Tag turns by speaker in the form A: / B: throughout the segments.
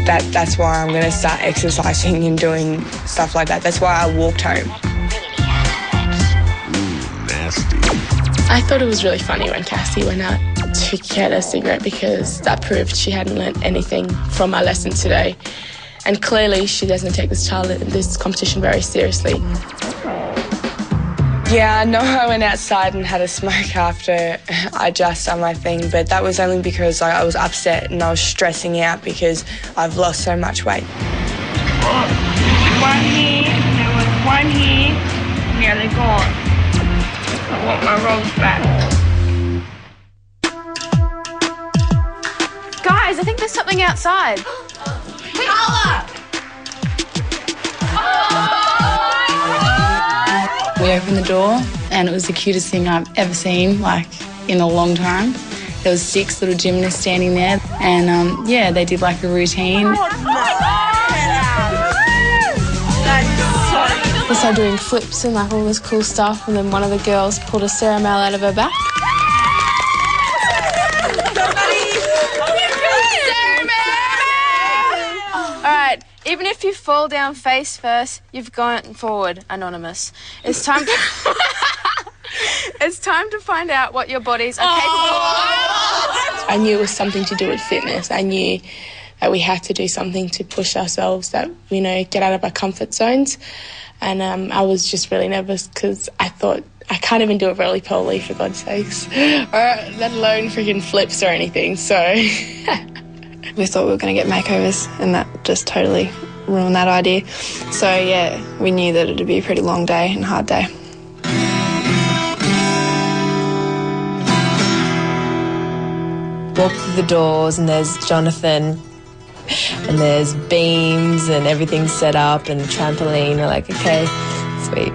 A: that's why I'm going to start exercising and doing stuff like that. That's why I walked home.
B: Nasty.
C: I thought it was really funny when Cassie went out to get a cigarette because that proved she hadn't learnt anything from my lesson today. And clearly she doesn't take this competition very seriously. Yeah, I know I went outside and had a smoke after I just done my thing, but that was only because I was upset and I was stressing out because I've lost so much weight.
D: One here, there was one here, yeah, they're gone. I want my rolls back.
E: Guys, I think there's something outside.
D: Carla!
F: We opened the door and it was the cutest thing I've ever seen, like, in a long time. There was 6 little gymnasts standing there and, yeah, they did, like, a routine.
C: They started doing flips and, like, all this cool stuff, and then one of the girls pulled a caramel out of her back.
E: All right, even if you fall down face first, you've gone forward, Anonymous. It's time to... It's time to find out what your bodies are capable of.
C: I knew it was something to do with fitness. I knew that we had to do something to push ourselves, that, you know, get out of our comfort zones. And I was just really nervous because I thought, I can't even do a roly-poly, for God's sakes, or let alone freaking flips or anything, so...
G: We thought we were going to get makeovers and that just totally ruined that idea. So, yeah, we knew that it would be a pretty long day and hard day.
H: Walk through the doors and there's Jonathan and there's beams and everything's set up and trampoline. We're like, okay, sweet.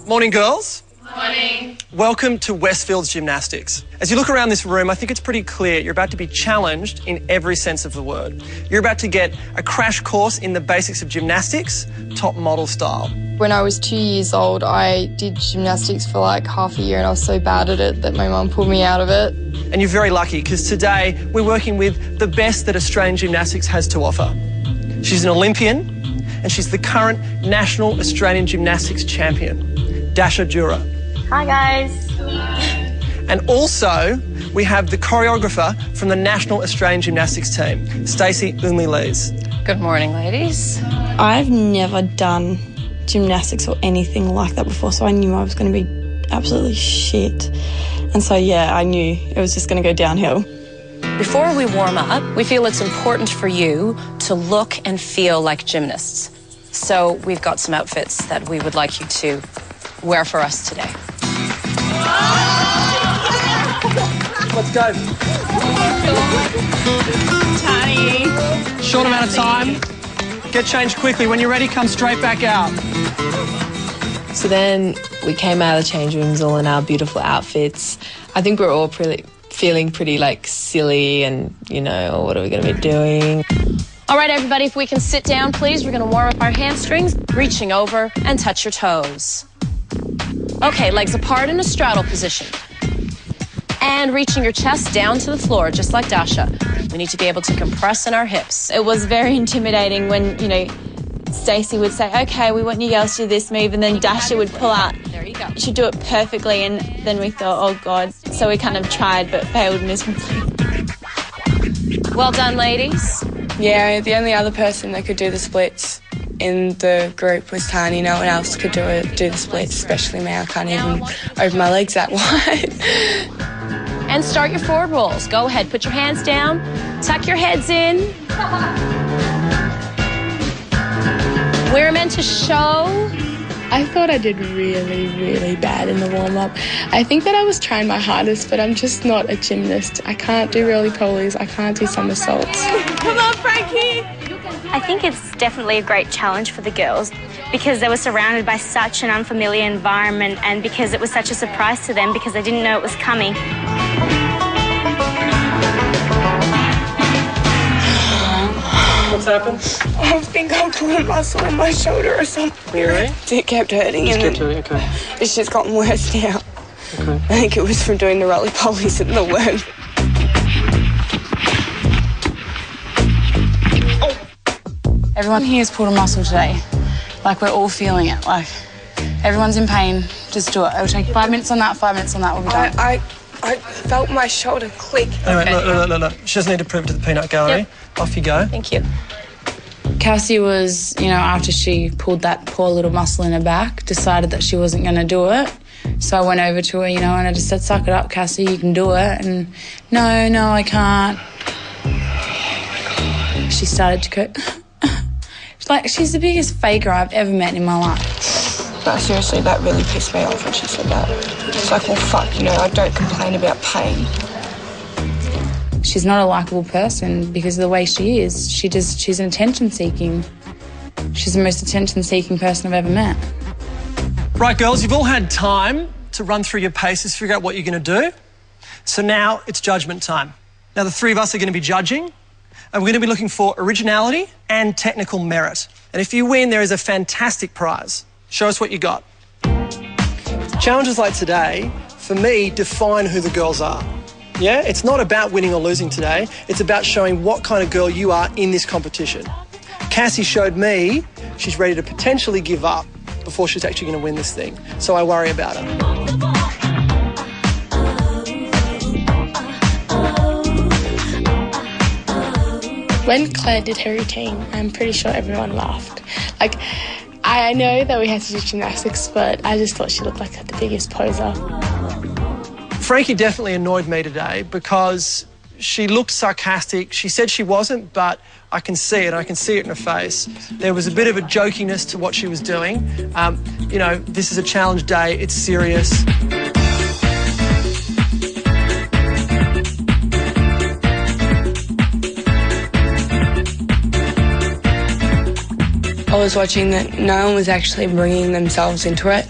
I: Morning, girls.
E: Morning.
I: Welcome to Westfield's Gymnastics. As you look around this room, I think it's pretty clear you're about to be challenged in every sense of the word. You're about to get a crash course in the basics of gymnastics, top model style.
J: When I was 2 years old, I did gymnastics for like half a year and I was so bad at it that my mum pulled me out of it.
I: And you're very lucky because today we're working with the best that Australian gymnastics has to offer. She's an Olympian and she's the current National Australian Gymnastics Champion, Dasha Jura.
D: Hi, guys.
I: And also, we have the choreographer from the National Australian Gymnastics team, Stacey Umli-Lees.
K: Good morning, ladies.
J: I've never done gymnastics or anything like that before, so I knew I was going to be absolutely shit. And so, yeah, I knew it was just going to go downhill.
K: Before we warm up, we feel it's important for you to look and feel like gymnasts. So we've got some outfits that we would like you to wear for us today.
I: Let's go.
E: Tiny.
I: Short amount of time. Get changed quickly. When you're ready, come straight back out.
H: So then we came out of the change rooms all in our beautiful outfits. I think we're all feeling pretty, like, silly and, you know, what are we going to be doing?
K: All right, everybody, if we can sit down, please. We're going to warm up our hamstrings, reaching over and touch your toes. Okay, legs apart in a straddle position. And reaching your chest down to the floor, just like Dasha. We need to be able to compress in our hips.
L: It was very intimidating when, you know, Stacey would say, okay, we want you girls to do this move, and then Dasha would pull out.
K: There you go.
L: She'd do it perfectly, and then we thought, oh, God. So we kind of tried, but failed miserably.
K: Well done, ladies.
A: Yeah, the only other person that could do the splits in the group was Tani. No one else could do the splits, especially me. I can't even open my legs that wide.
K: And start your forward rolls. Go ahead, put your hands down, tuck your heads in. We're meant to show.
C: I thought I did really, really bad in the warm-up. I think that I was trying my hardest, but I'm just not a gymnast. I can't do roly-polies. I can't do somersaults.
E: Come on, Frankie.
D: I think it's definitely a great challenge for the girls because they were surrounded by such an unfamiliar environment and because it was such a surprise to them because they didn't know it was coming.
I: What's happened?
A: I think I pulled a muscle in my shoulder or something.
I: Really?
A: It kept hurting.
I: Okay.
A: It's just gotten worse now.
I: Okay.
A: I think it was from doing the roly-polies and the worm.
I: Oh.
F: Everyone here has pulled a muscle today. Like, we're all feeling it. Like, everyone's in pain. Just do it. It'll take 5 minutes on that, 5 minutes on that. We'll be done.
A: I felt my shoulder click.
I: Anyway, look. She doesn't need to prove it to the peanut gallery.
K: Yep.
I: Off you go.
K: Thank you.
F: Cassie was, you know, after she pulled that poor little muscle in her back, decided that she wasn't going to do it. So I went over to her, you know, and I just said, suck it up, Cassie, you can do it. And no, I can't. She started to go, like, she's the biggest faker I've ever met in my life.
C: But seriously, that really pissed me off when she said that. It's like, well, fuck, you know, I don't complain about pain.
F: She's not a likeable person because of the way she is. She's an attention-seeking. She's the most attention-seeking person I've ever met.
I: Right, girls, you've all had time to run through your paces, figure out what you're going to do. So now it's judgment time. Now the three of us are going to be judging, and we're going to be looking for originality and technical merit. And if you win, there is a fantastic prize. Show us what you got. Challenges like today, for me, define who the girls are. Yeah, it's not about winning or losing today. It's about showing what kind of girl you are in this competition. Cassie showed me she's ready to potentially give up before she's actually going to win this thing. So I worry about her.
C: When Claire did her routine, I'm pretty sure everyone laughed. Like, I know that we had to do gymnastics, but I just thought she looked like the biggest poser.
I: Frankie definitely annoyed me today because she looked sarcastic. She said she wasn't, but I can see it. I can see it in her face. There was a bit of a jokiness to what she was doing. You know, this is a challenge day. It's serious.
A: I was watching that no one was actually bringing themselves into it.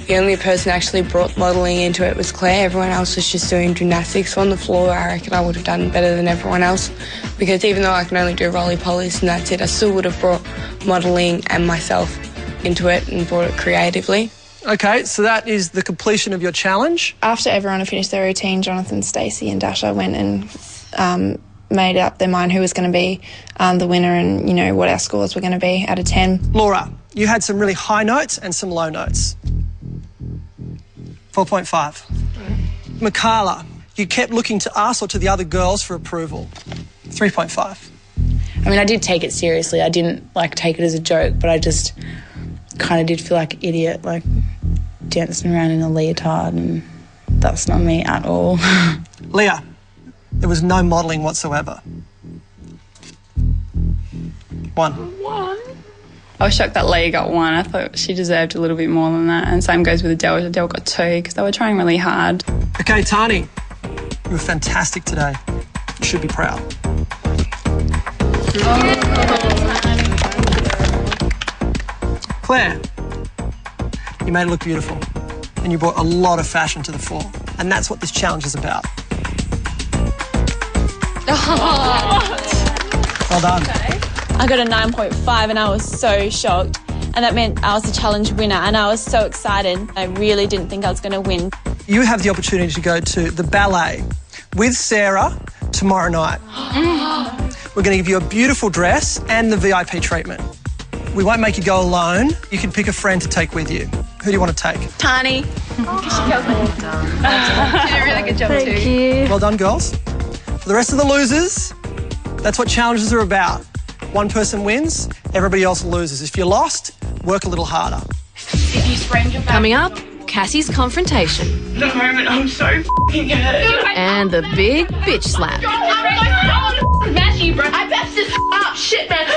A: The only person that actually brought modelling into it was Claire. Everyone else was just doing gymnastics on the floor. I reckon I would have done better than everyone else because even though I can only do roly-polies and that's it, I still would have brought modelling and myself into it and brought it creatively.
I: Okay, so that is the completion of your challenge.
G: After everyone had finished their routine, Jonathan, Stacey and Dasha went and made up their mind who was going to be the winner and, you know, what our scores were going to be out of 10.
I: Laura, you had some really high notes and some low notes. 4.5. Mikala, you kept looking to us or to the other girls for approval. 3.5.
F: I mean, I did take it seriously. I didn't, like, take it as a joke, but I just kind of did feel like an idiot, like, dancing around in a leotard, and that's not me at all.
I: Leah, there was no modelling whatsoever. 1.
B: I was shocked that Leah got 1. I thought she deserved a little bit more than that. And same goes with Adele. Adele got 2 because they were trying really hard.
I: Okay, Tani, you were fantastic today. You should be proud. Claire, you made it look beautiful and you brought a lot of fashion to the fore. And that's what this challenge is about. Well done.
L: Okay. I got a 9.5 and I was so shocked. And that meant I was the challenge winner and I was so excited. I really didn't think I was going to win.
I: You have the opportunity to go to the ballet with Sarah tomorrow night. We're going to give you a beautiful dress and the VIP treatment. We won't make you go alone. You can pick a friend to take with you. Who do you want to take?
L: Tani.
B: Well done.
L: She did a really good job too.
B: Thank you.
I: Well done, girls. For the rest of the losers, that's what challenges are about. One person wins, everybody else loses. If you're lost, work a little harder.
K: If you sprained your back.
M: Coming up, Cassie's confrontation.
A: The moment I'm so f***ing hurt.
M: And the big bitch slap.
A: I'm so f***ing messy, bro. I messed this up. Shit, man.